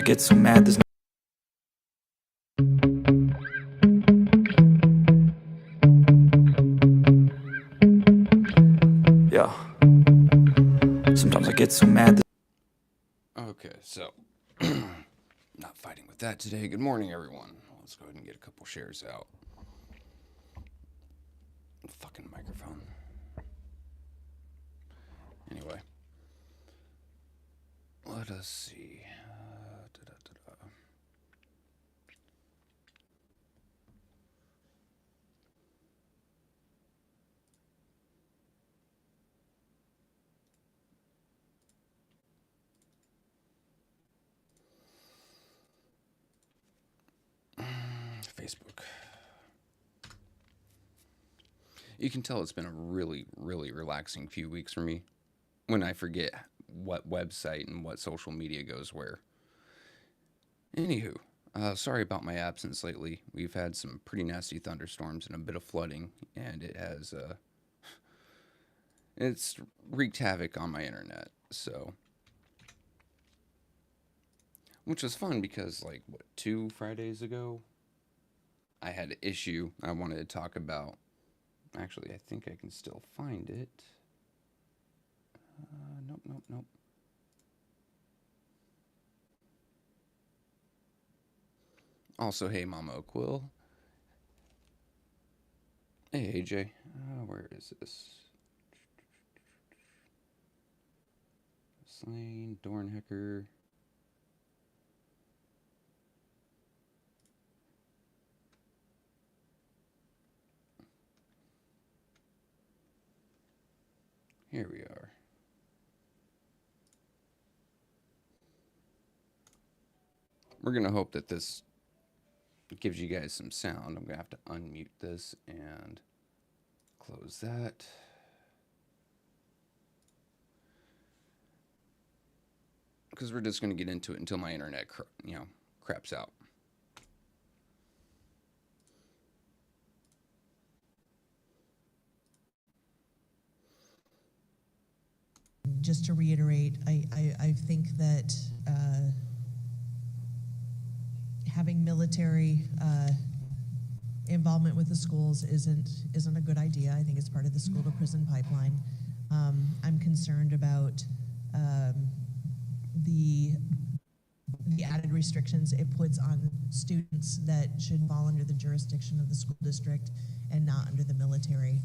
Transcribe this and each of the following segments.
get so mad, there's yeah. Sometimes I get so mad. Okay, so not fighting with that today. Good morning, everyone. Let's go ahead and get a couple shares out. Fucking microphone. Anyway, let us see. Facebook. You can tell it's been a really, really relaxing few weeks for me when I forget what website and what social media goes where. Anywho, sorry about my absence lately. We've had some pretty nasty thunderstorms and a bit of flooding, and it's wreaked havoc on my internet. So, which was fun because, like, 2 Fridays ago, I had an issue I wanted to talk about. Actually, I think I can still find it. Nope. Also, hey, Mama Quill. Hey, AJ. Where is this? Slain, Dornhecker. Here we are. We're going to hope that this gives you guys some sound. I'm going to have to unmute this and close that. Because we're just going to get into it until my internet, craps out. Just to reiterate, I think that having military involvement with the schools isn't a good idea. I think it's part of the school to prison pipeline. I'm concerned about the added restrictions it puts on students that should fall under the jurisdiction of the school district and not under the military.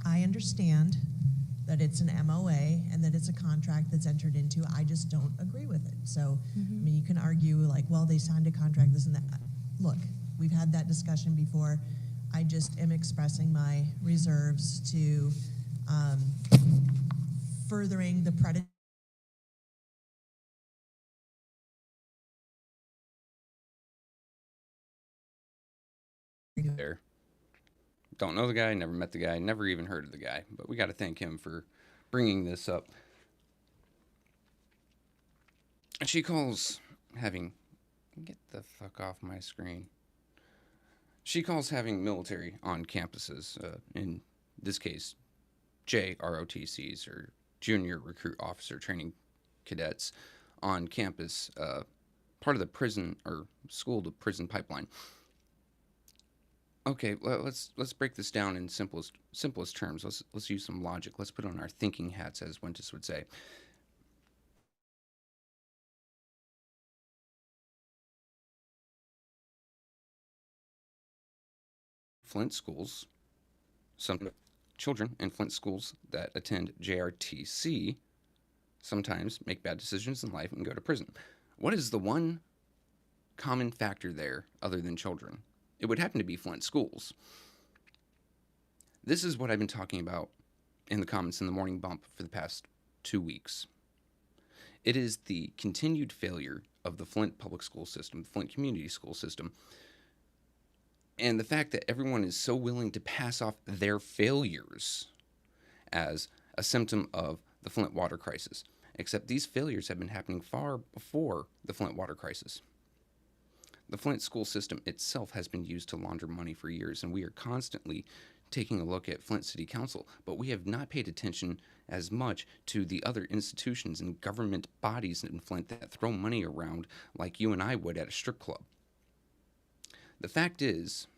I understand that it's an MOA and that it's a contract that's entered into. I just don't agree with it. So, I mean, you can argue like, well, they signed a contract, this and that. Look, we've had that discussion before. I just am expressing my reserves to furthering the predatory. There. Don't know the guy, never met the guy, never even heard of the guy, but we got to thank him for bringing this up. And she calls having, get the fuck off my screen. She calls having military on campuses, in this case, JROTCs, or Junior Recruit Officer Training Cadets, on campus, part of the prison or school to prison pipeline. Okay, well, let's break this down in simplest terms. Let's use some logic. Let's put on our thinking hats, as Wentus would say. Flint schools, some children in Flint schools that attend JRTC sometimes make bad decisions in life and go to prison. What is the one common factor there other than children? It would happen to be Flint schools. This is what I've been talking about in the comments in the morning bump for the past 2 weeks. It is the continued failure of the Flint public school system, the Flint community school system, and the fact that everyone is so willing to pass off their failures as a symptom of the Flint water crisis. Except these failures have been happening far before the Flint water crisis. The Flint school system itself has been used to launder money for years, and we are constantly taking a look at Flint City Council, but we have not paid attention as much to the other institutions and government bodies in Flint that throw money around like you and I would at a strip club. The fact is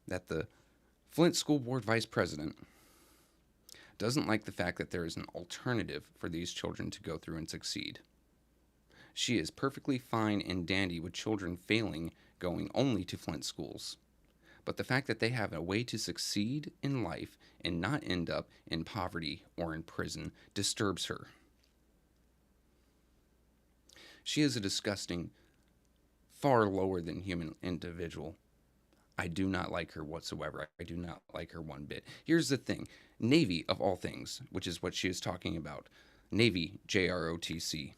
that the Flint School Board Vice President doesn't like the fact that there is an alternative for these children to go through and succeed. She is perfectly fine and dandy with children failing going only to Flint schools. But the fact that they have a way to succeed in life and not end up in poverty or in prison disturbs her. She is a disgusting, far lower than human individual. I do not like her whatsoever. I do not like her one bit. Here's the thing. Navy, of all things, which is what she is talking about. Navy, JROTC.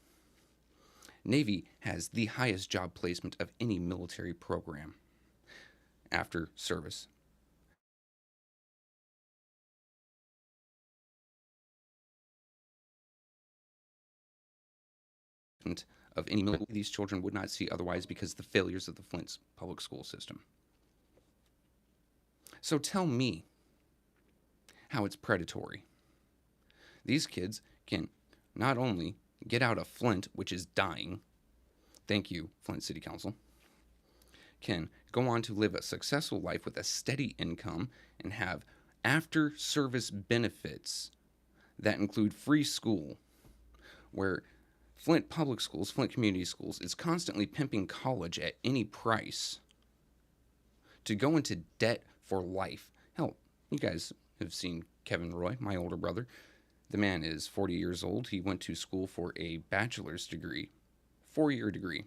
Navy has the highest job placement of any military program after service. Of any military these children would not see otherwise because of the failures of the Flint's public school system. So tell me how it's predatory. These kids can not only get out of Flint, which is dying, thank you, Flint City Council, can go on to live a successful life with a steady income and have after-service benefits that include free school, where Flint Public Schools, Flint Community Schools, is constantly pimping college at any price to go into debt for life. Hell, you guys have seen Kevin Roy, my older brother. The man is 40 years old. He went to school for a bachelor's degree, 4-year degree.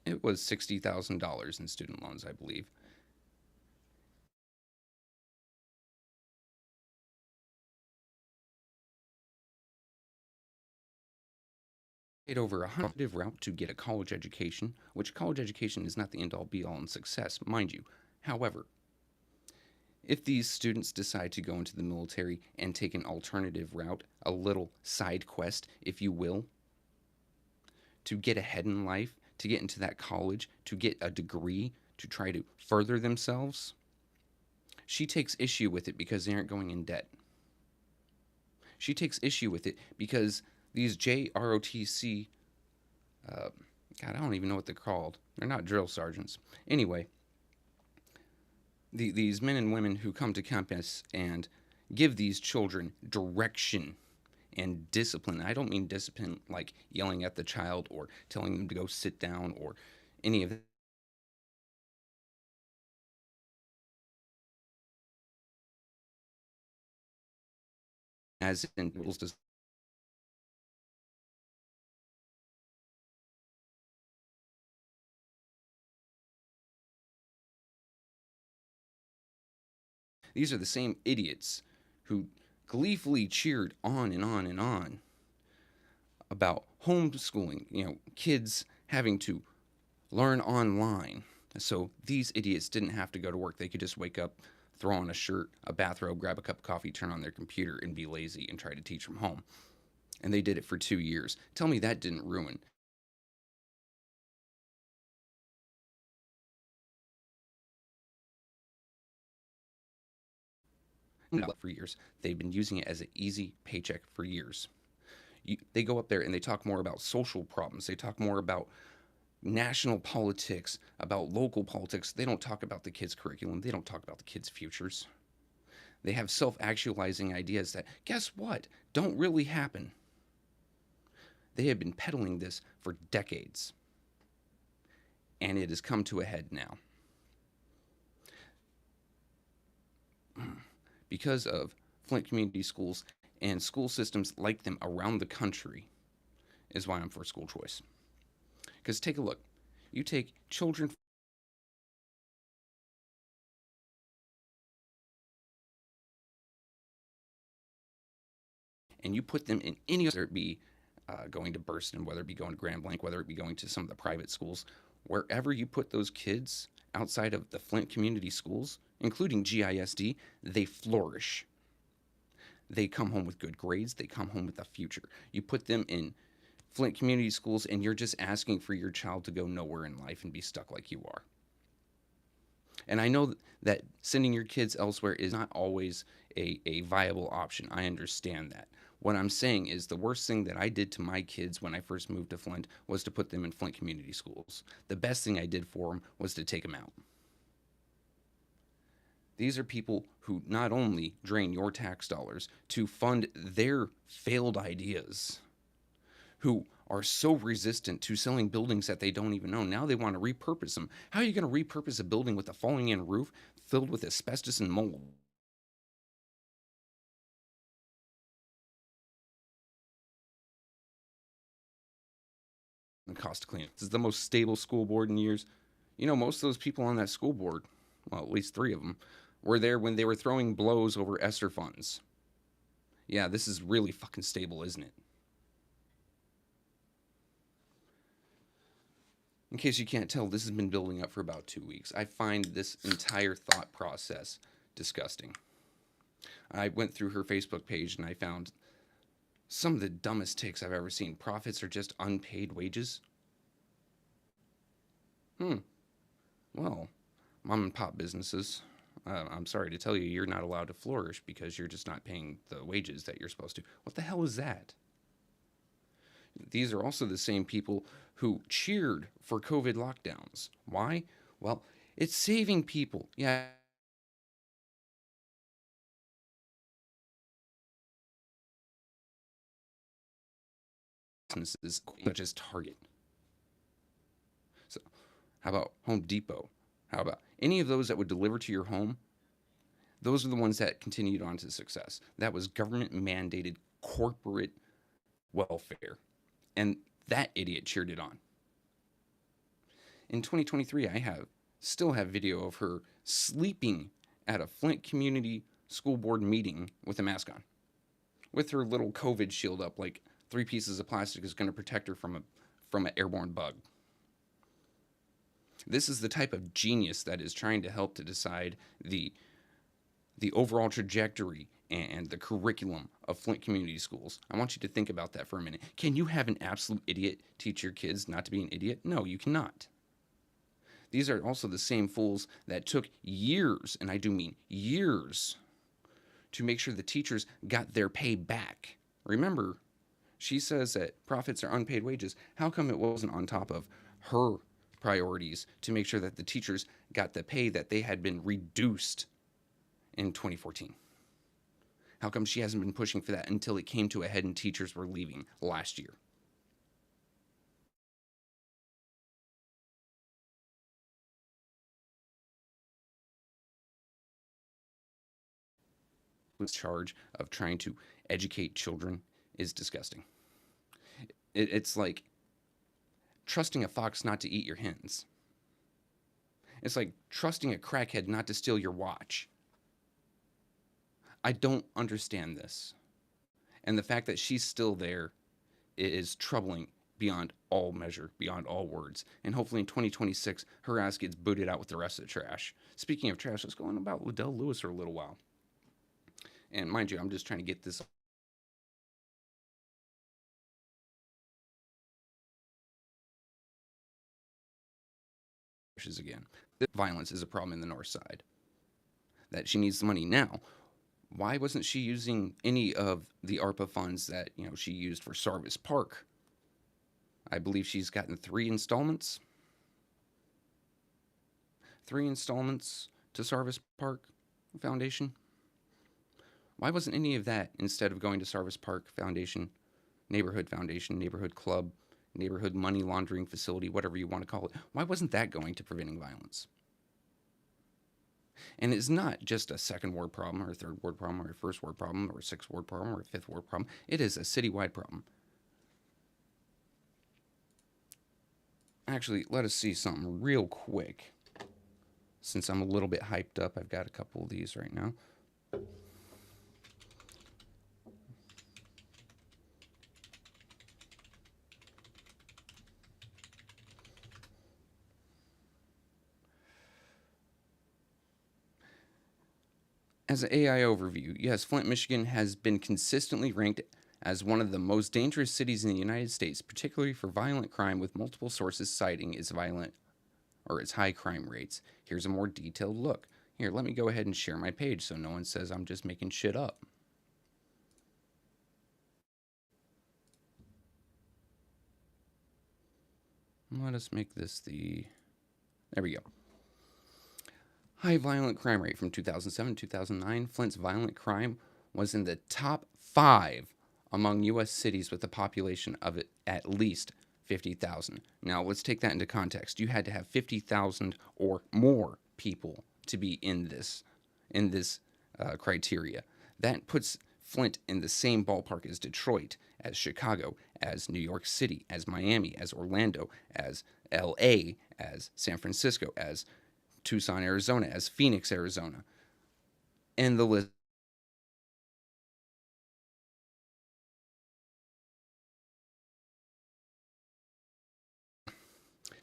It was $60,000 in student loans, I believe. Paid over $100 route to get a college education, which college education is not the end-all be-all in success, mind you. However, if these students decide to go into the military and take an alternative route, a little side quest, if you will, to get ahead in life, to get into that college, to get a degree, to try to further themselves, she takes issue with it because they aren't going in debt. She takes issue with it because these JROTC, God, I don't even know what they're called. They're not drill sergeants. Anyway, these men and women who come to campus and give these children direction and discipline. I don't mean discipline like yelling at the child or telling them to go sit down or any of that. As in rules does. These are the same idiots who gleefully cheered on and on and on about homeschooling, kids having to learn online. So these idiots didn't have to go to work. They could just wake up, throw on a shirt, a bathrobe, grab a cup of coffee, turn on their computer, and be lazy and try to teach from home. And they did it for 2 years. Tell me that didn't ruin for years. They've been using it as an easy paycheck for years. They go up there and they talk more about social problems. They talk more about national politics, about local politics. They don't talk about the kids' curriculum. They don't talk about the kids' futures. They have self-actualizing ideas that, guess what, don't really happen. They have been peddling this for decades. And it has come to a head now. Because of Flint Community Schools and school systems like them around the country is why I'm for school choice. Because take a look. You take children and you put them in any other, whether it be going to Burston, whether it be going to Grand Blanc, whether it be going to some of the private schools, wherever you put those kids outside of the Flint Community Schools, including GISD, they flourish. They come home with good grades. They come home with a future. You put them in Flint Community Schools and you're just asking for your child to go nowhere in life and be stuck like you are. And I know that sending your kids elsewhere is not always a viable option. I understand that. What I'm saying is the worst thing that I did to my kids when I first moved to Flint was to put them in Flint community schools. The best thing I did for them was to take them out. These are people who not only drain your tax dollars to fund their failed ideas, who are so resistant to selling buildings that they don't even own. Now they want to repurpose them. How are you going to repurpose a building with a falling in roof filled with asbestos and mold? The cost to clean it. This is the most stable school board in years. You know, most of those people on that school board, well, at least 3 of them, were there when they were throwing blows over ESSER funds. Yeah, this is really fucking stable, isn't it? In case you can't tell, this has been building up for about 2 weeks. I find this entire thought process disgusting. I went through her Facebook page and I found some of the dumbest takes I've ever seen. Profits are just unpaid wages. Well, mom and pop businesses, I'm sorry to tell you, you're not allowed to flourish because you're just not paying the wages that you're supposed to. What the hell is that? These are also the same people who cheered for COVID lockdowns. Why? Well, it's saving people. Yeah. Businesses such as Target. So, how about Home Depot? How about any of those that would deliver to your home? Those are the ones that continued on to success. That was government mandated corporate welfare. And that idiot cheered it on. In 2023, I still have video of her sleeping at a Flint Community School Board meeting with a mask on, with her little COVID shield up, like 3 pieces of plastic is going to protect her from an airborne bug. This is the type of genius that is trying to help to decide the overall trajectory and the curriculum of Flint Community Schools. I want you to think about that for a minute. Can you have an absolute idiot teach your kids not to be an idiot? No, you cannot. These are also the same fools that took years, and I do mean years, to make sure the teachers got their pay back. Remember, she says that profits are unpaid wages. How come it wasn't on top of her priorities to make sure that the teachers got the pay that they had been reduced in 2014? How come she hasn't been pushing for that until it came to a head and teachers were leaving last year? This charge of trying to educate children is disgusting. It's like trusting a fox not to eat your hens. It's like trusting a crackhead not to steal your watch. I don't understand this. And the fact that she's still there is troubling beyond all measure, beyond all words. And hopefully in 2026, her ass gets booted out with the rest of the trash. Speaking of trash, let's go on about Liddell Lewis for a little while. And mind you, I'm just trying to get this again. Violence is a problem in the north side. That she needs the money now. Why wasn't she using any of the ARPA funds that, she used for Sarvis Park? I believe she's gotten 3 installments. 3 installments to Sarvis Park Foundation. Why wasn't any of that, instead of going to Sarvis Park Foundation, Neighborhood Club, neighborhood money laundering facility, whatever you want to call it, why wasn't that going to preventing violence? And it's not just a second ward problem or a third ward problem or a first ward problem or a sixth ward problem or a fifth ward problem. It is a citywide problem. Actually, let us see something real quick. Since I'm a little bit hyped up, I've got a couple of these right now. As an AI overview, yes, Flint, Michigan has been consistently ranked as one of the most dangerous cities in the United States, particularly for violent crime, with multiple sources citing its or its high crime rates. Here's a more detailed look. Here, let me go ahead and share my page so no one says I'm just making shit up. Let us make this there we go. High violent crime rate from 2007 to 2009. Flint's violent crime was in the top 5 among U.S. cities with a population of at least 50,000. Now, let's take that into context. You had to have 50,000 or more people to be in this criteria. That puts Flint in the same ballpark as Detroit, as Chicago, as New York City, as Miami, as Orlando, as L.A., as San Francisco, as Tucson, Arizona, as Phoenix, Arizona. And the list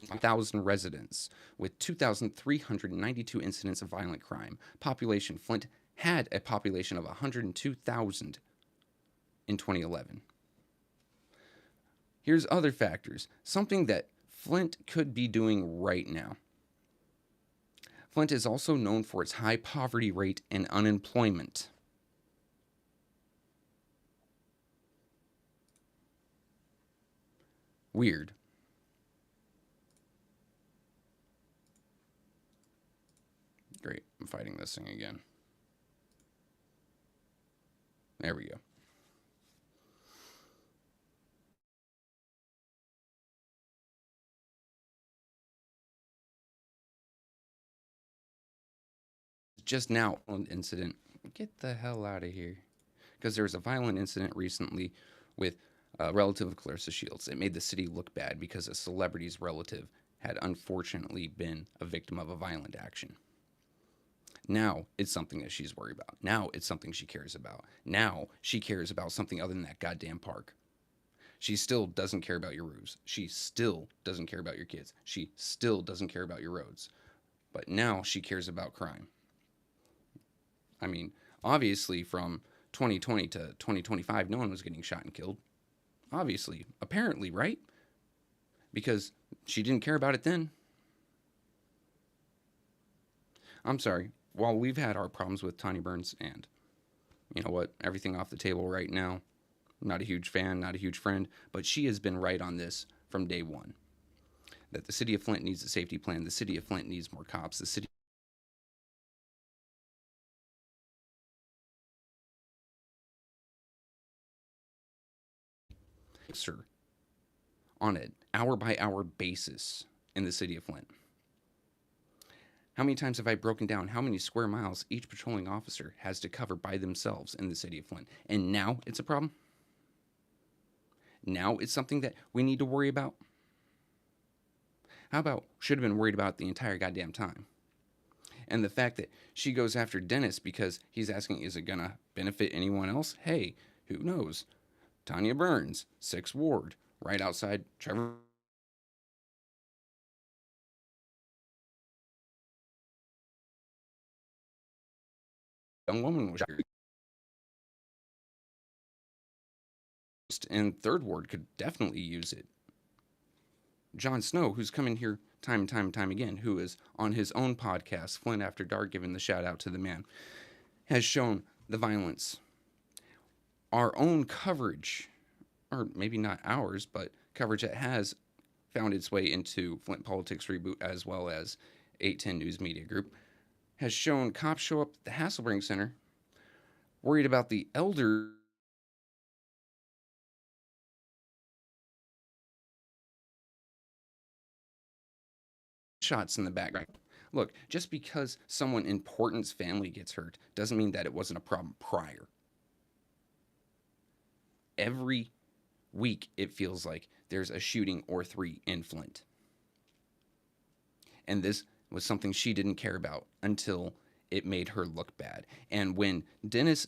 1,000 residents with 2,392 incidents of violent crime. Population, Flint had a population of 102,000 in 2011. Here's other factors, something that Flint could be doing right now. Flint is also known for its high poverty rate and unemployment. Weird. Great, I'm fighting this thing again. There we go. Just now, an incident. Get the hell out of here. Because there was a violent incident recently with a relative of Clarissa Shields. It made the city look bad because a celebrity's relative had unfortunately been a victim of a violent action. Now it's something that she's worried about. Now it's something she cares about. Now she cares about something other than that goddamn park. She still doesn't care about your roofs. She still doesn't care about your kids. She still doesn't care about your roads. But now she cares about crime. I mean, obviously from 2020 to 2025, no one was getting shot and killed. Obviously. Apparently, right? Because she didn't care about it then. I'm sorry. While we've had our problems with Tanya Burns and, you know what, everything off the table right now, not a huge fan, not a huge friend, but she has been right on this from day one. That the city of Flint needs a safety plan. The city of Flint needs more cops. The city on an hour-by-hour basis in the city of Flint. How many times have I broken down how many square miles each patrolling officer has to cover by themselves in the city of Flint? And now it's a problem? Now it's something that we need to worry about? How about should have been worried about the entire goddamn time? And the fact that she goes after Dennis because he's asking, is it going to benefit anyone else? Hey, who knows? Tanya Burns, 6th Ward, right outside Trevor. Young woman was and 3rd Ward could definitely use it. Jon Snow, who's come in here time and time and time again, who is on his own podcast, Flint After Dark, giving the shout out to the man, has shown the violence. Our own coverage, or maybe not ours, but coverage that has found its way into Flint Politics Reboot as well as 810 News Media Group, has shown cops show up at the Hasselbring Center worried about the elder shots in the background. Look, just because someone important's family gets hurt doesn't mean that it wasn't a problem prior. Every week, it feels like there's a shooting or 3 in Flint. And this was something she didn't care about until it made her look bad. And when Dennis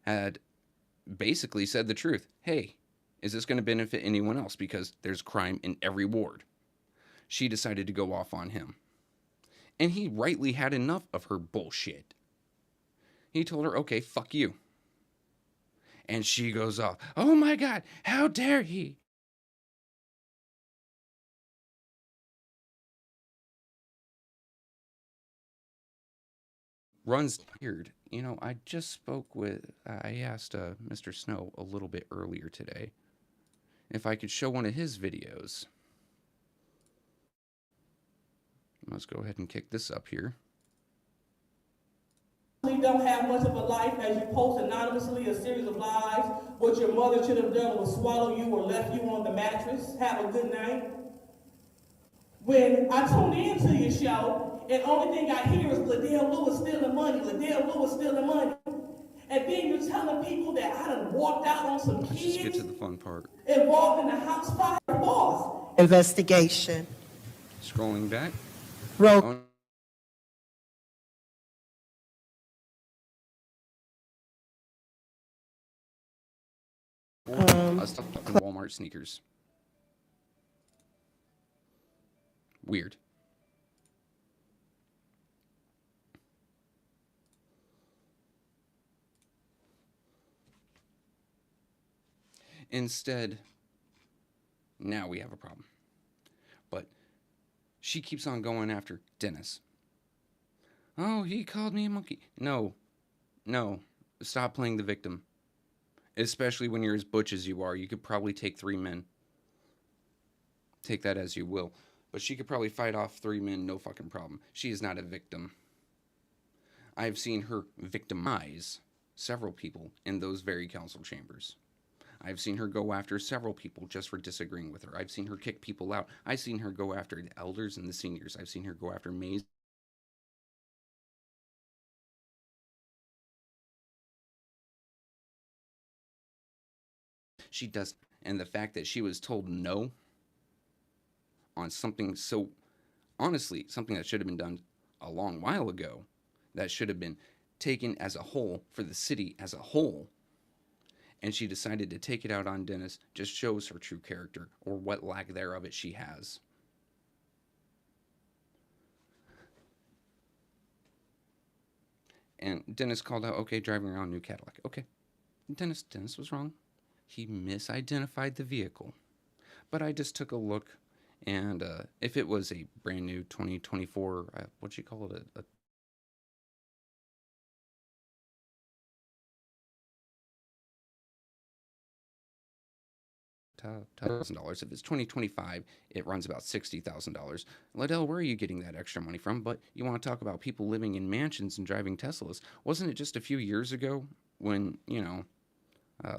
had basically said the truth, hey, is this going to benefit anyone else? Because there's crime in every ward. She decided to go off on him. And he rightly had enough of her bullshit. He told her, okay, fuck you. And she goes off, oh my God, how dare he? runs weird. You know, I just spoke with, I asked Mr. Snow a little bit earlier today if I could show one of his videos. Let's go ahead and kick this up here. You don't have much of a life as you post anonymously a series of lies. What your mother should have done was swallow you or left you on the mattress. Have a good night. When I tuned into your show, and only thing I hear is Liddell Lewis stealing money, Liddell Lewis stealing money. And then you're telling people that I done walked out on some Let's just get kids to the fun part. involved in a house fire. Boss. Investigation. Scrolling back. Roll. Oh, us talking about Walmart sneakers. Weird. Instead, now we have a problem. But she keeps on going after Dennis. Oh, he called me a monkey. No. Stop playing the victim. Especially when you're as butch as you are. You could probably take 3 men. Take that as you will. But she could probably fight off 3 men, no fucking problem. She is not a victim. I've seen her victimize several people in those very council chambers. I've seen her go after several people just for disagreeing with her. I've seen her kick people out. I've seen her go after the elders and the seniors. I've seen her go after Mays. She does. And the fact that she was told no on something so, honestly, something that should have been done a long while ago, that should have been taken as a whole for the city as a whole, and she decided to take it out on Dennis, just shows her true character, or what lack thereof it she has. And Dennis called out, okay, driving around a new Cadillac. Okay, Dennis was wrong. He misidentified the vehicle. But I just took a look, and if it was a brand new 2024, what'd you call it, a $1,000. If it's 2025, it runs about $60,000. Liddell, where are you getting that extra money from? But you want to talk about people living in mansions and driving Teslas. Wasn't it just a few years ago when,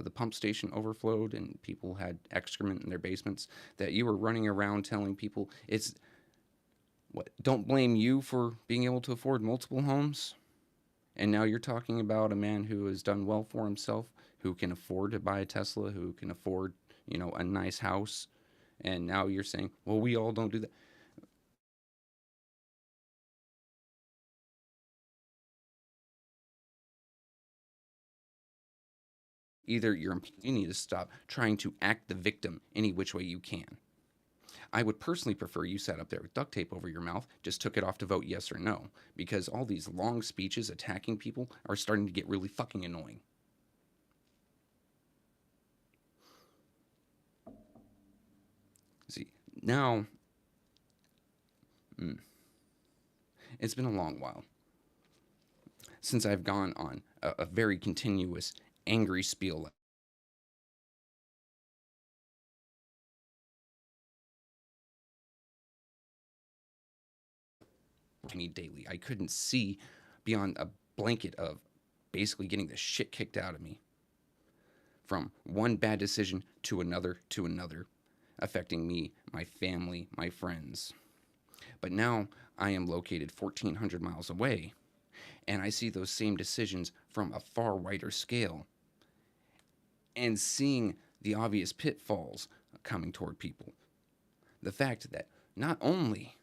the pump station overflowed and people had excrement in their basements, that you were running around telling people don't blame you for being able to afford multiple homes? And now you're talking about a man who has done well for himself, who can afford to buy a Tesla, who can afford a nice house, and now you're saying, well, we all don't do that. Either you need to stop trying to act the victim any which way you can. I would personally prefer you sat up there with duct tape over your mouth, just took it off to vote yes or no, because all these long speeches attacking people are starting to get really fucking annoying. See, now, it's been a long while since I've gone on a very continuous, angry spiel. Daily. I couldn't see beyond a blanket of basically getting the shit kicked out of me from one bad decision to another, affecting me, my family, my friends. But now I am located 1,400 miles away, and I see those same decisions from a far wider scale, and seeing the obvious pitfalls coming toward people. The fact that not only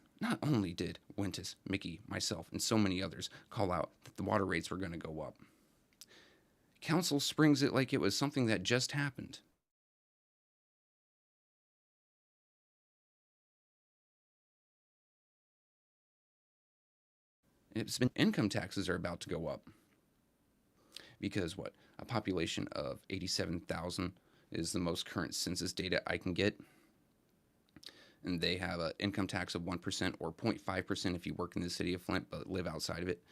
did Wintis, Mickey, myself, and so many others call out that the water rates were going to go up, Council springs it like it was something that just happened. It's been income taxes are about to go up. Because a population of 87,000 is the most current census data I can get. And they have an income tax of 1% or 0.5% if you work in the city of Flint but live outside of it.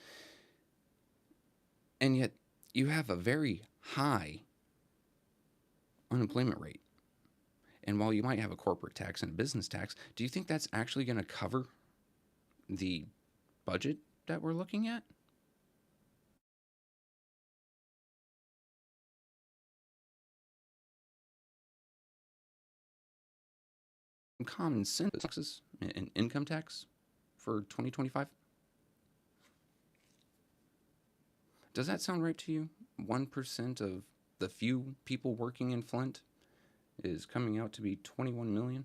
And yet you have a very high unemployment rate. And while you might have a corporate tax and a business tax, do you think that's actually going to cover the budget that we're looking at? Common sense taxes and income tax for 2025. Does that sound right to you? 1% of the few people working in Flint is coming out to be 21 million?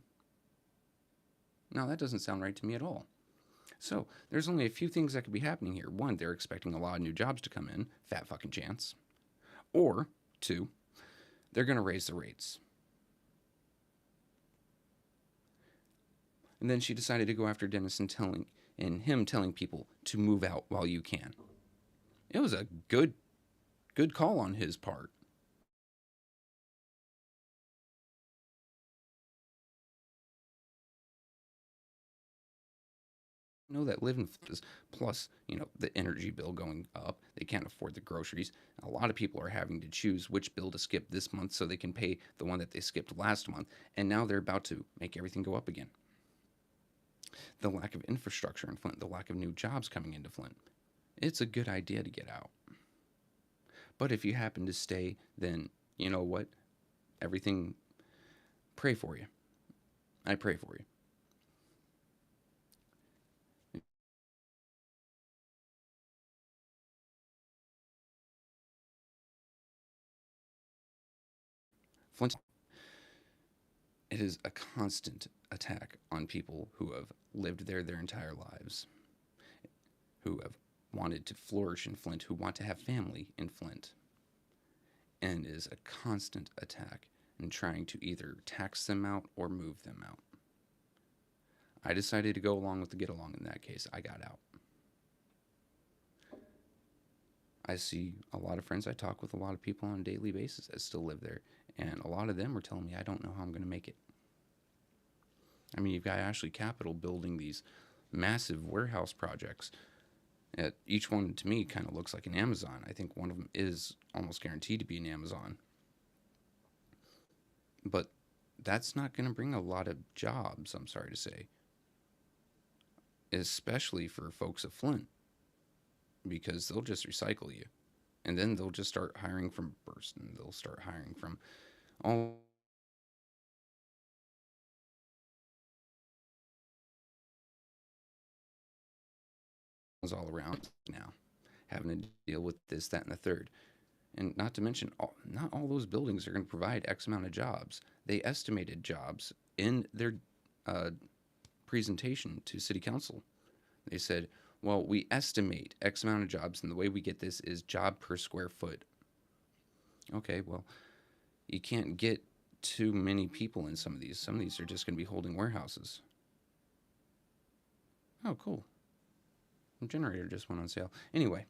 No, that doesn't sound right to me at all. So there's only a few things that could be happening here. One, they're expecting a lot of new jobs to come in, fat fucking chance. Or two, they're going to raise the rates. And then she decided to go after Dennis and him telling people to move out while you can. It was a good call on his part. Know that live in Flint, plus the energy bill going up, they can't afford the groceries. A lot of people are having to choose which bill to skip this month so they can pay the one that they skipped last month, and now they're about to make everything go up again. The lack of infrastructure in Flint, the lack of new jobs coming into Flint, it's a good idea to get out. But if you happen to stay, then you know what, everything, pray for you. I pray for you. Flint, it is a constant attack on people who have lived there their entire lives, who have wanted to flourish in Flint, who want to have family in Flint, and is a constant attack in trying to either tax them out or move them out. I decided to go along with the get along in that case. I got out. I see a lot of friends. I talk with a lot of people on a daily basis that still live there, and a lot of them are telling me, I don't know how I'm going to make it. I mean, you've got Ashley Capital building these massive warehouse projects. Each one, to me, kind of looks like an Amazon. I think one of them is almost guaranteed to be an Amazon. But that's not going to bring a lot of jobs, I'm sorry to say. Especially for folks of Flint. Because they'll just recycle you. And then they'll just start hiring from Burston. They'll start hiring from all around now, having to deal with this, that, and the third. And not to mention, not all those buildings are going to provide X amount of jobs. They estimated jobs in their presentation to City Council. They said, well, we estimate X amount of jobs, and the way we get this is job per square foot. Okay, well, you can't get too many people in some of these. Some of these are just going to be holding warehouses. Oh, cool. The generator just went on sale. Anyway,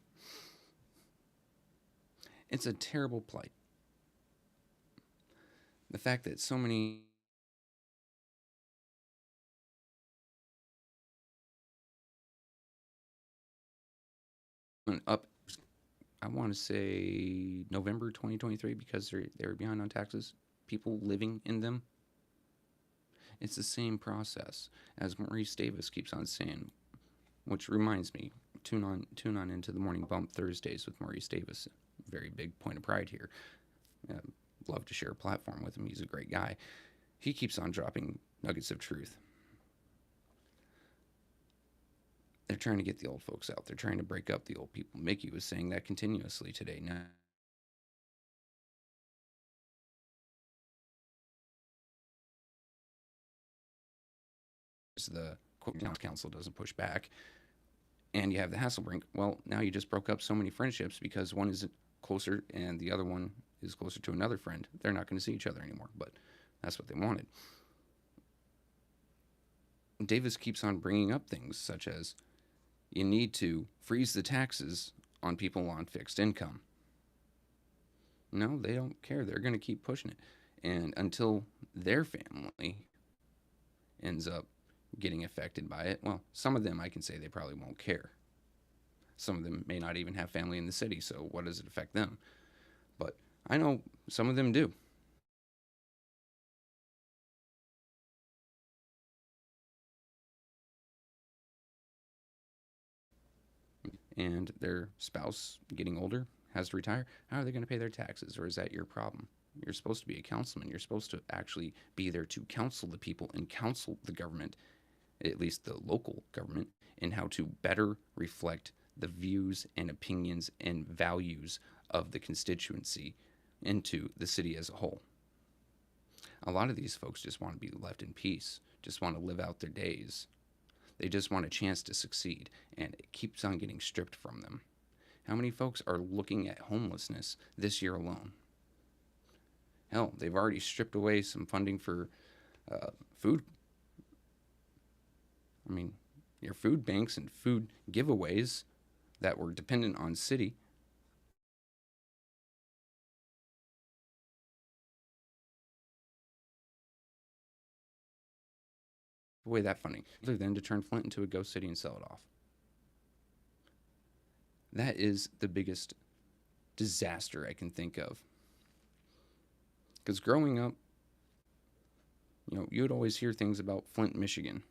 it's a terrible plight. The fact that so many up, I want to say November 2023, because they were behind on taxes, people living in them. It's the same process as Maurice Davis keeps on saying, which reminds me, tune on into the Morning Bump Thursdays with Maurice Davis. Very big point of pride here. Love to share a platform with him. He's a great guy. He keeps on dropping nuggets of truth. They're trying to get the old folks out. They're trying to break up the old people. Mickey was saying that continuously today. Now, the council doesn't push back, and you have the Hasselbrink. Well, now you just broke up so many friendships because one is closer and the other one is closer to another friend. They're not going to see each other anymore, but that's what they wanted. Davis keeps on bringing up things such as you need to freeze the taxes on people on fixed income. No, they don't care. They're going to keep pushing it. And until their family ends up getting affected by it, well, some of them I can say they probably won't care. Some of them may not even have family in the city, so what does it affect them? But I know some of them do. And their spouse, getting older, has to retire. How are they going to pay their taxes? Or is that your problem? You're supposed to be a councilman. You're supposed to actually be there to counsel the people and counsel the government, at least the local government, in how to better reflect the views and opinions and values of the constituency into the city as a whole. A lot of these folks just want to be left in peace, just want to live out their days. They just want a chance to succeed, and it keeps on getting stripped from them. How many folks are looking at homelessness this year alone? Hell, they've already stripped away some funding for food. I mean, your food banks and food giveaways that were dependent on city. Away that funding, other than to turn Flint into a ghost city and sell it off. That is the biggest disaster I can think of. Because growing up, you would always hear things about Flint, Michigan.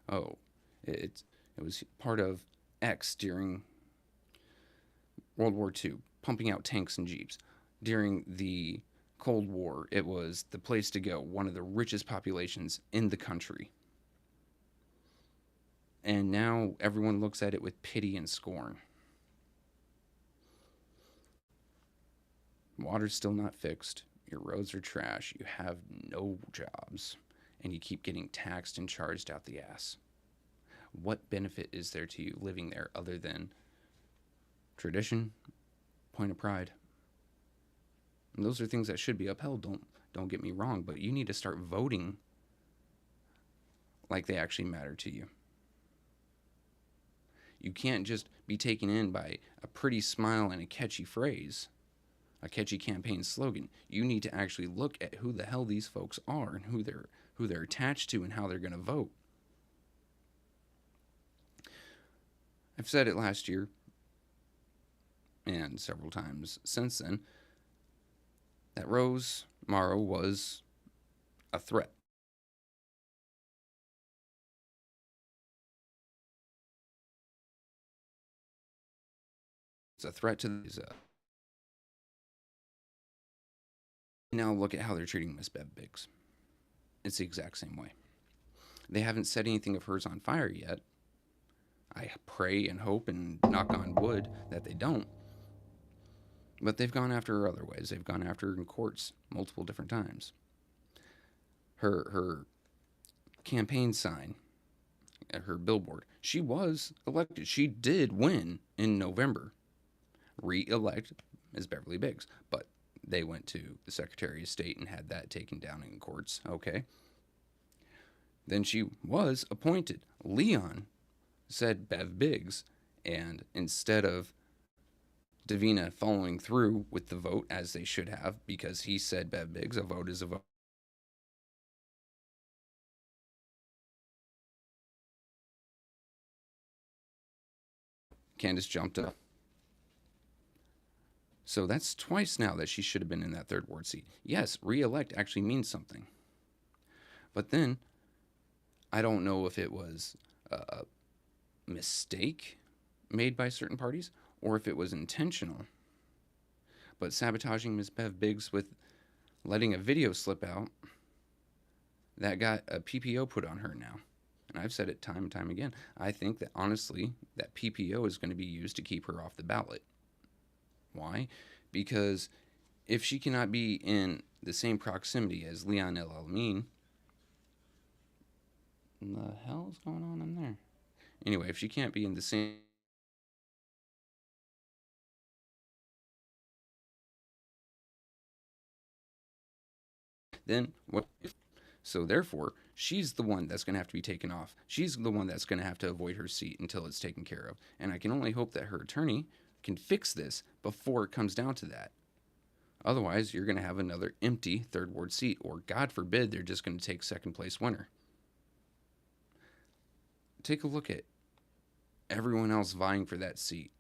Oh, it was part of X during World War II, pumping out tanks and jeeps. During the Cold War, it was the place to go, one of the richest populations in the country. And now everyone looks at it with pity and scorn. Water's still not fixed. Your roads are trash. You have no jobs. And you keep getting taxed and charged out the ass. What benefit is there to you living there other than tradition, point of pride? And those are things that should be upheld. Don't get me wrong, but you need to start voting like they actually matter to you. You can't just be taken in by a pretty smile and a catchy phrase, a catchy campaign slogan. You need to actually look at who the hell these folks are and who they're attached to and how they're going to vote. I've said it last year and several times since then that Rose Morrow was a threat. It's a threat to these. Now look at how they're treating Miss Bev Biggs. It's the exact same way. They haven't set anything of hers on fire yet. I pray and hope and knock on wood that they don't. But they've gone after her other ways. They've gone after her in courts multiple different times. Her campaign sign, her billboard, she was elected. She did win in November. Re-elect Ms. Beverly Biggs. But they went to the Secretary of State and had that taken down in courts. Okay. Then she was appointed. Leon said Bev Biggs. And instead of Davina following through with the vote as they should have, because he said Bev Biggs, a vote is a vote. Candace jumped up. So that's twice now that she should have been in that third ward seat. Yes, re-elect actually means something. But then, I don't know if it was a mistake made by certain parties or if it was intentional. But sabotaging Ms. Bev Biggs with letting a video slip out, that got a PPO put on her now. And I've said it time and time again. I think that honestly, that PPO is going to be used to keep her off the ballot. Why? Because if she cannot be in the same proximity as Leon El Alamin, what the hell is going on in there? Anyway, if she can't be in the same... then what? So therefore, she's the one that's going to have to be taken off. She's the one that's going to have to avoid her seat until it's taken care of. And I can only hope that her attorney can fix this before it comes down to that. Otherwise, you're going to have another empty third ward seat, or God forbid, they're just going to take second place winner. Take a look at everyone else vying for that seat.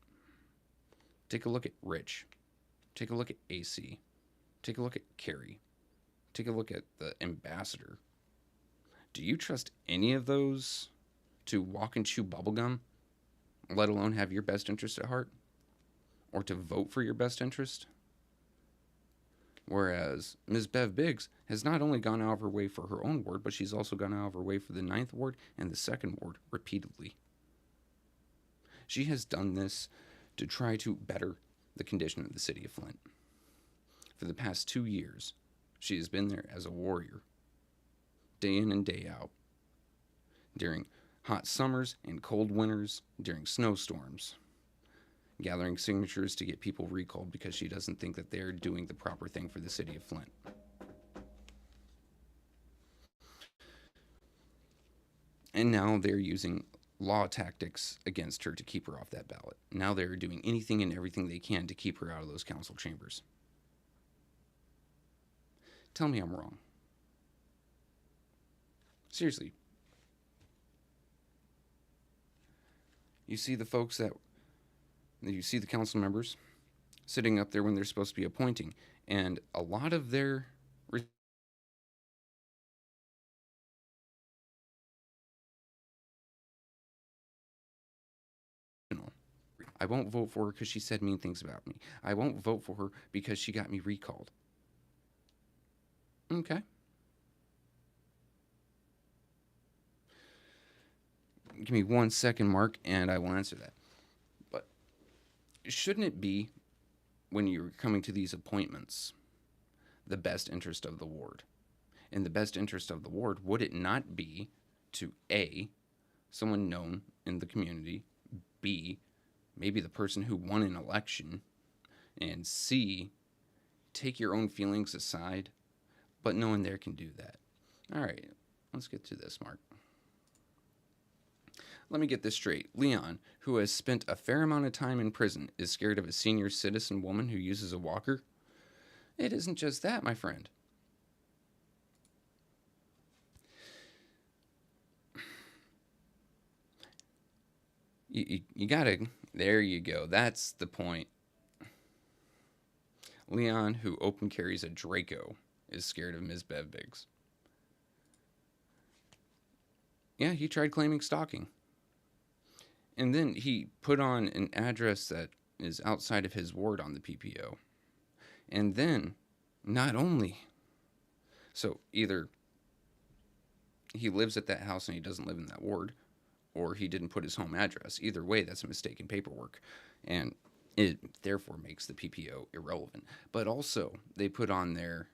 Take a look at Rich. Take a look at AC. Take a look at Carrie. Take a look at the ambassador. Do you trust any of those to walk and chew bubblegum, let alone have your best interest at heart? Or to vote for your best interest? Whereas Ms. Bev Biggs has not only gone out of her way for her own ward, but she's also gone out of her way for the 9th Ward and the 2nd Ward repeatedly. She has done this to try to better the condition of the city of Flint. For the past 2 years, she has been there as a warrior, day in and day out, during hot summers and cold winters, during snowstorms, gathering signatures to get people recalled because she doesn't think that they're doing the proper thing for the city of Flint. And now they're using law tactics against her to keep her off that ballot. Now they're doing anything and everything they can to keep her out of those council chambers. Tell me I'm wrong. Seriously. You see the folks you see the council members sitting up there when they're supposed to be appointing, and a lot of their I won't vote for her because she said mean things about me. I won't vote for her because she got me recalled. Okay. Give me 1 second, Mark, and I will answer that. But shouldn't it be, when you're coming to these appointments, the best interest of the ward? In the best interest of the ward, would it not be to A, someone known in the community, B, maybe the person who won an election, and C, take your own feelings aside, but no one there can do that. All right, let's get to this, Mark. Let me get this straight. Leon, who has spent a fair amount of time in prison, is scared of a senior citizen woman who uses a walker? It isn't just that, my friend. You gotta, there you go. That's the point. Leon, who open carries a Draco, is scared of Ms. Bev Biggs. Yeah, he tried claiming stalking. And then he put on an address that is outside of his ward on the PPO. And then, not only, so either he lives at that house and he doesn't live in that ward, or he didn't put his home address. Either way, that's a mistake in paperwork. And it therefore makes the PPO irrelevant. But also, they put on there,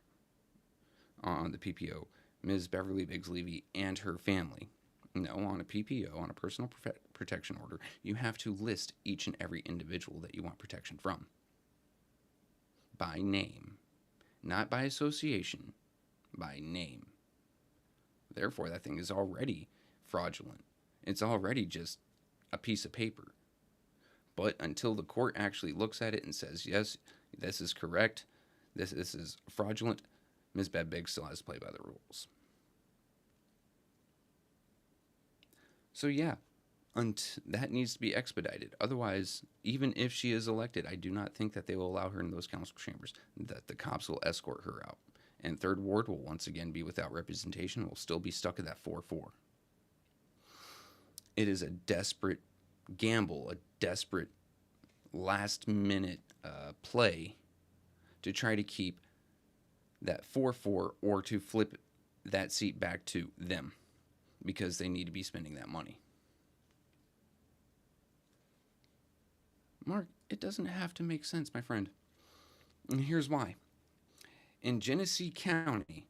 on the PPO, Ms. Beverly Biggs Levy and her family. No, on a PPO, on a personal protection order, you have to list each and every individual that you want protection from. By name. Not by association. By name. Therefore, that thing is already fraudulent. It's already just a piece of paper. But until the court actually looks at it and says, yes, this is correct, this is fraudulent, Ms. Bev Biggs still has to play by the rules. So yeah, that needs to be expedited. Otherwise, even if she is elected, I do not think that they will allow her in those council chambers, that the cops will escort her out. And 3rd Ward will once again be without representation, will still be stuck at that 4-4. It is a desperate gamble, a desperate last-minute play to try to keep that 4-4 or to flip that seat back to them because they need to be spending that money. Mark, it doesn't have to make sense, my friend. And here's why. In Genesee County,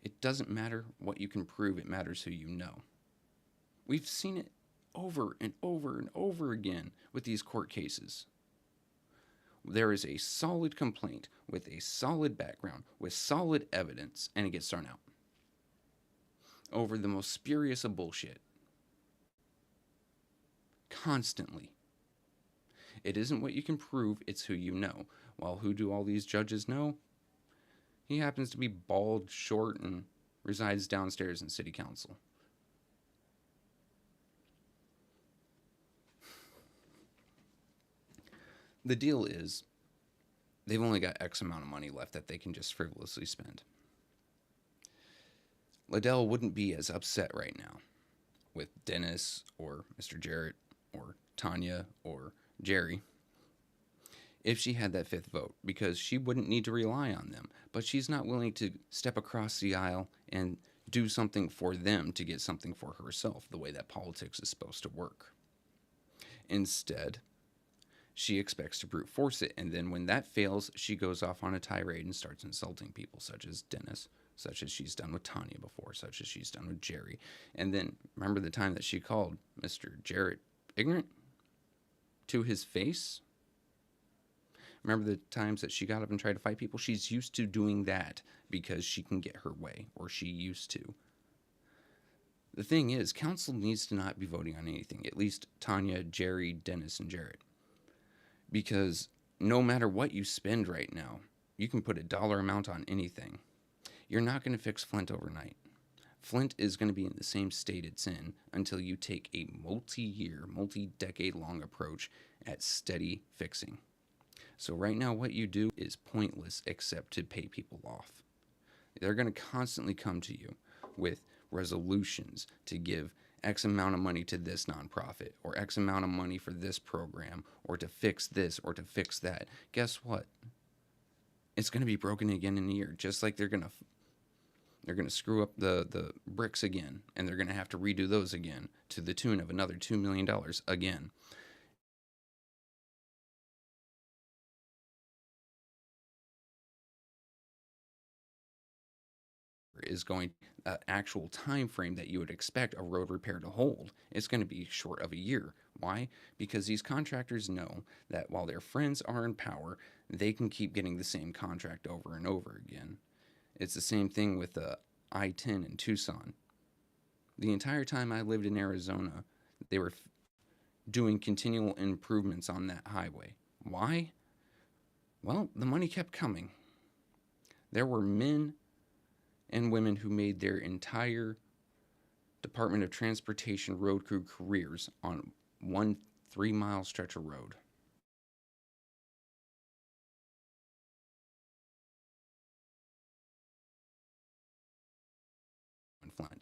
it doesn't matter what you can prove, it matters who you know. We've seen it over and over and over again with these court cases. There is a solid complaint with a solid background, with solid evidence, and it gets thrown out over the most spurious of bullshit. Constantly. It isn't what you can prove, it's who you know. Well, who do all these judges know? He happens to be bald, short, and resides downstairs in city council. The deal is they've only got X amount of money left that they can just frivolously spend. Liddell wouldn't be as upset right now with Dennis or Mr. Jarrett or Tanya or Jerry if she had that fifth vote, because she wouldn't need to rely on them. But she's not willing to step across the aisle and do something for them to get something for herself, the way that politics is supposed to work. Instead, she expects to brute force it, and then when that fails, she goes off on a tirade and starts insulting people, such as Dennis, such as she's done with Tanya before, such as she's done with Jerry. And then, remember the time that she called Mr. Jarrett ignorant to his face? Remember the times that she got up and tried to fight people? She's used to doing that because she can get her way, or she used to. The thing is, council needs to not be voting on anything, at least Tanya, Jerry, Dennis, and Jarrett. Because no matter what you spend right now, you can put a dollar amount on anything. You're not going to fix Flint overnight. Flint is going to be in the same state it's in until you take a multi-year, multi-decade-long approach at steady fixing. So right now what you do is pointless except to pay people off. They're going to constantly come to you with resolutions to give X amount of money to this nonprofit, or X amount of money for this program, or to fix this, or to fix that. Guess what? It's going to be broken again in a year, just like they're going to screw up the bricks again, and they're going to have to redo those again to the tune of another $2 million again. Is going actual time frame that you would expect a road repair to hold. It's going to be short of a year. Why? Because these contractors know that while their friends are in power, they can keep getting the same contract over and over again. It's the same thing with I-10 in Tucson. The entire time I lived in Arizona, they were doing continual improvements on that highway. Why? Well, the money kept coming. There were men and women who made their entire Department of Transportation road crew careers on one 3-mile stretch of road. Flint.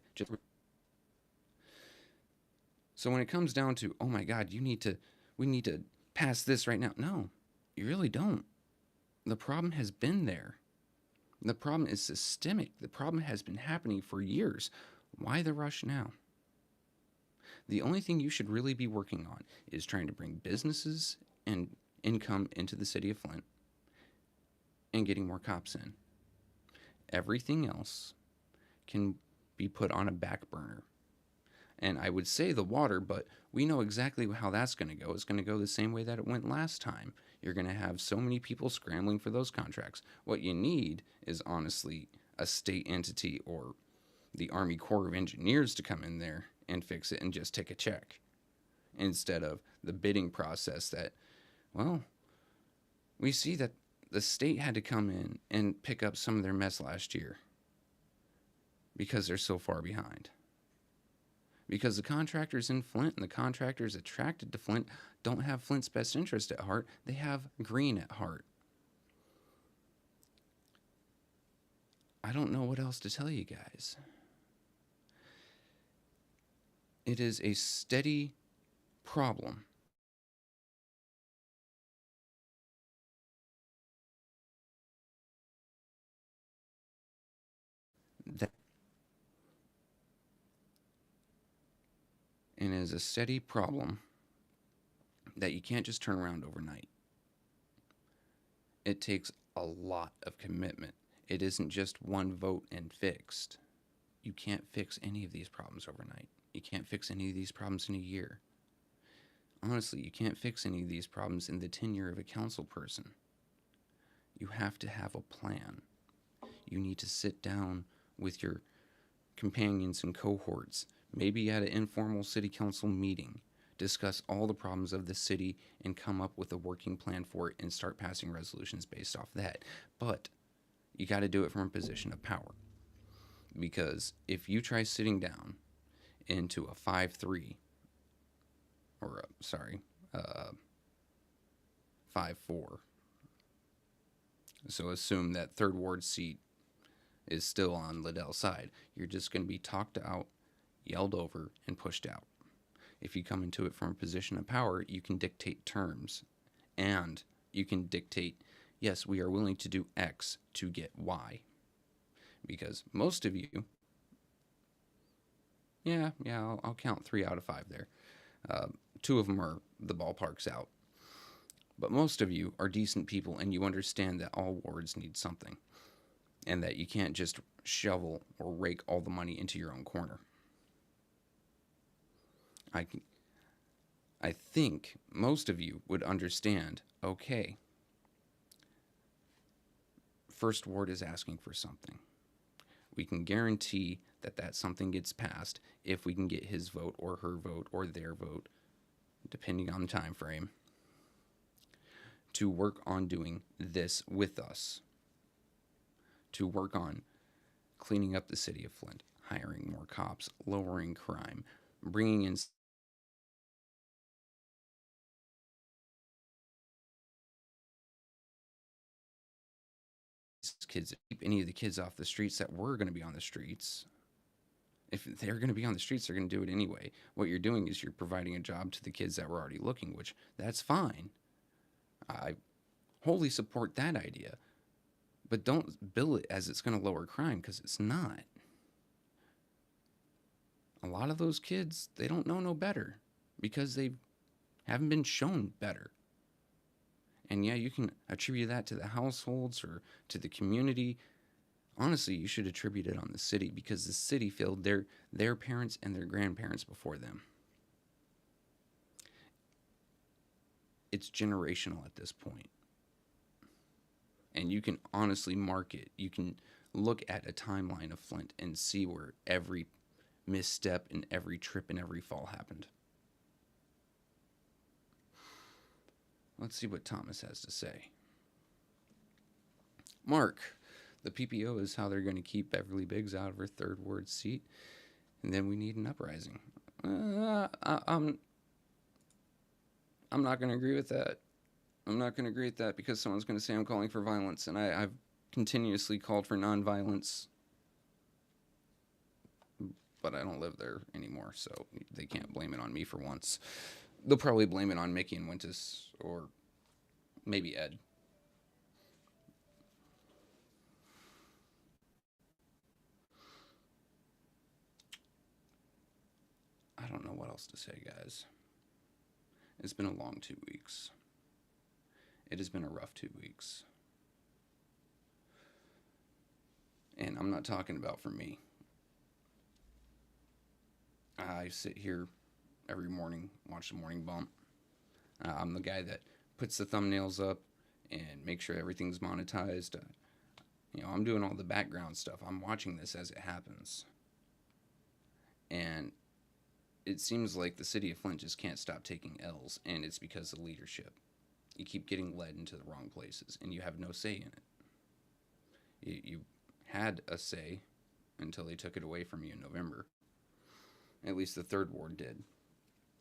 So when it comes down to, oh my God, we need to pass this right now. No, you really don't. The problem has been there. The problem is systemic. The problem has been happening for years. Why the rush now? The only thing you should really be working on is trying to bring businesses and income into the city of Flint and getting more cops in. Everything else can be put on a back burner. And I would say the water, but we know exactly how that's going to go. It's going to go the same way that it went last time. You're going to have so many people scrambling for those contracts. What you need is honestly a state entity or the Army Corps of Engineers to come in there and fix it and just take a check, instead of the bidding process that, well, we see that the state had to come in and pick up some of their mess last year because they're so far behind. Because the contractors in Flint and the contractors attracted to Flint don't have Flint's best interest at heart. They have green at heart. I don't know what else to tell you guys. It is a steady problem. And it is a steady problem that you can't just turn around overnight. It takes a lot of commitment. It isn't just one vote and fixed. You can't fix any of these problems overnight. You can't fix any of these problems in a year. Honestly, you can't fix any of these problems in the tenure of a council person. You have to have a plan. You need to sit down with your companions and cohorts, maybe at an informal city council meeting, discuss all the problems of the city and come up with a working plan for it and start passing resolutions based off that. But you got to do it from a position of power. Because if you try sitting down into a 5-3, or 5-4 5-4. So assume that third ward seat is still on Liddell's side. You're just going to be talked out, yelled over, and pushed out. If you come into it from a position of power, you can dictate terms. And you can dictate, yes, we are willing to do X to get Y. Because most of you, I'll count 3 out of 5 there. 2 of them are the ballpark's out. But most of you are decent people, and you understand that all wards need something. And that you can't just shovel or rake all the money into your own corner. I think most of you would understand, okay, First Ward is asking for something. We can guarantee that that something gets passed if we can get his vote or her vote or their vote, depending on the time frame, to work on doing this with us. To work on cleaning up the city of Flint, hiring more cops, lowering crime, bringing in kids, keep any of the kids off the streets that were going to be on the streets. If they're going to be on the streets, they're going to do it anyway. What you're doing is you're providing a job to the kids that were already looking, which that's fine. I wholly support that idea. But don't bill it as it's going to lower crime, because it's not. A lot of those kids, they don't know no better because they haven't been shown better. And yeah, you can attribute that to the households or to the community. Honestly, you should attribute it on the city, because the city failed their parents and their grandparents before them. It's generational at this point. And you can honestly mark it. You can look at a timeline of Flint and see where every misstep and every trip and every fall happened. Let's see what Thomas has to say. Mark, the PPO is how they're going to keep Beverly Biggs out of her third ward seat, and then we need an uprising. I'm not going to agree with that. I'm not going to agree with that, because someone's going to say I'm calling for violence, and I've continuously called for nonviolence, but I don't live there anymore, so they can't blame it on me for once. They'll probably blame it on Mickey and Wintus, or maybe Ed. I don't know what else to say, guys. It's been a long 2 weeks. It has been a rough 2 weeks. And I'm not talking about for me. I sit here every morning, watch the morning bump. I'm the guy that puts the thumbnails up and makes sure everything's monetized. I'm doing all the background stuff. I'm watching this as it happens. And it seems like the city of Flint just can't stop taking L's, and it's because of leadership. You keep getting led into the wrong places, and you have no say in it. You had a say until they took it away from you in November. At least the third ward did.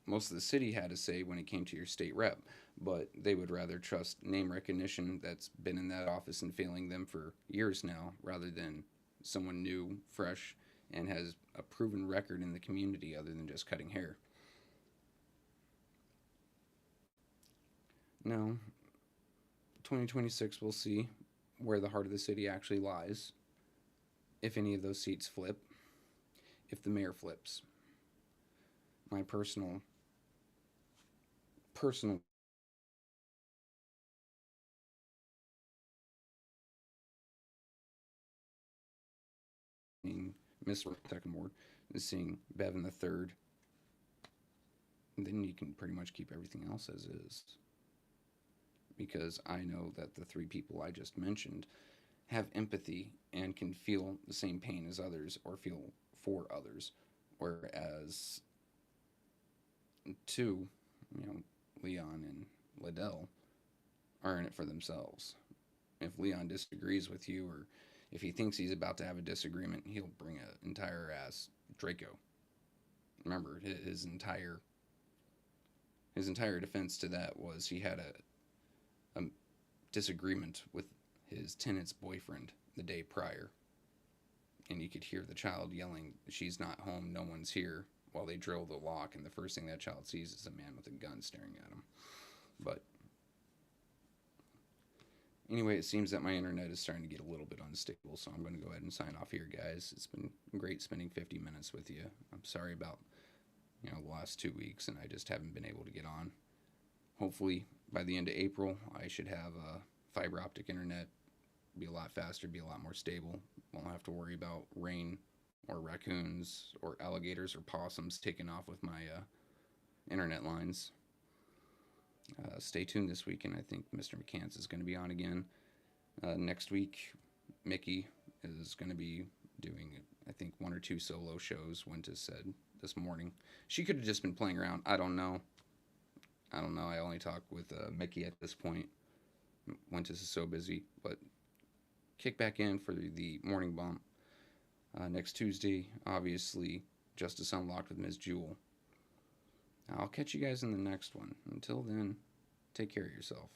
Most of the city had a say when it came to your state rep, but they would rather trust name recognition that's been in that office and failing them for years now, rather than someone new, fresh, and has a proven record in the community other than just cutting hair. No, 2026 we'll see where the heart of the city actually lies. If any of those seats flip. If the mayor flips. My personal Miss second ward is seeing Bev in the third. And then you can pretty much keep everything else as is. Because I know that the 3 people I just mentioned have empathy and can feel the same pain as others or feel for others. Whereas 2, Leon and Liddell, are in it for themselves. If Leon disagrees with you, or if he thinks he's about to have a disagreement, he'll bring an entire ass Draco. Remember, his entire defense to that was he had disagreement with his tenant's boyfriend the day prior. And you could hear the child yelling, "She's not home, no one's here," while they drill the lock, and the first thing that child sees is a man with a gun staring at him. But anyway, it seems that my internet is starting to get a little bit unstable, so I'm going to go ahead and sign off here, guys. It's been great spending 50 minutes with you. I'm sorry about, the last 2 weeks, and I just haven't been able to get on. Hopefully, by the end of April, I should have fiber optic internet, be a lot faster, be a lot more stable. Won't have to worry about rain or raccoons or alligators or possums taking off with my internet lines. Stay tuned this weekend. I think Mr. McCants is going to be on again. Next week, Mickey is going to be doing, I think, 1 or 2 solo shows, Wenta said this morning. She could have just been playing around. I don't know. I only talk with Mickey at this point. Wenta is so busy. But kick back in for the morning bump. Next Tuesday, obviously, Justice Unlocked with Ms. Jewel. I'll catch you guys in the next one. Until then, take care of yourself.